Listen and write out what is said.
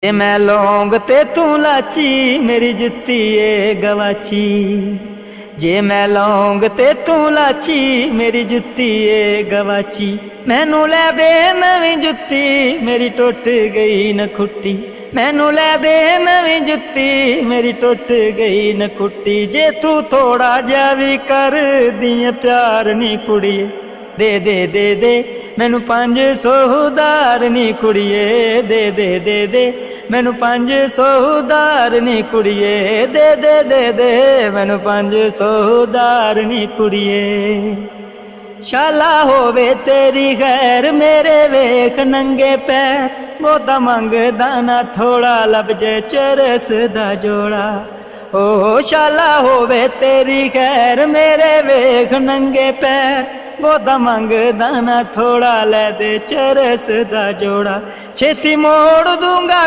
जे मैं लौंग ते तू लाची मेरी जुत्ती ए गवाची। जे मैं लौंग ते तू लाची मेरी जुत्ती ए गवाची। मैनू लै दे नवीं जुत्ती मेरी टुट गई न खुट्टी। मैनू लै दे नवीं जुत्ती मेरी टुट गई न खुट्टी। जे तू थोड़ा जा भी कर दिए प्यार नी कुड़िए दे दे दे दे मैनू 500 उधार नी कुड़िए दे दे दे दे मैनू 500 उधार नी कुड़िए दे दे दे दे मैनू 500 उधार नी कुड़िए। शाला होवे तेरी खैर मेरे वेख नंगे पैर बहुता मंगदा ना थोड़ा लब जे चरस दा जोड़ा। ओ शाला होवे तेरी खैर मेरे वेख नंगे पैर बहुता मंगदा ना थोड़ा लै दे चरस दा जोड़ा। छेती मोड़ दूंगा।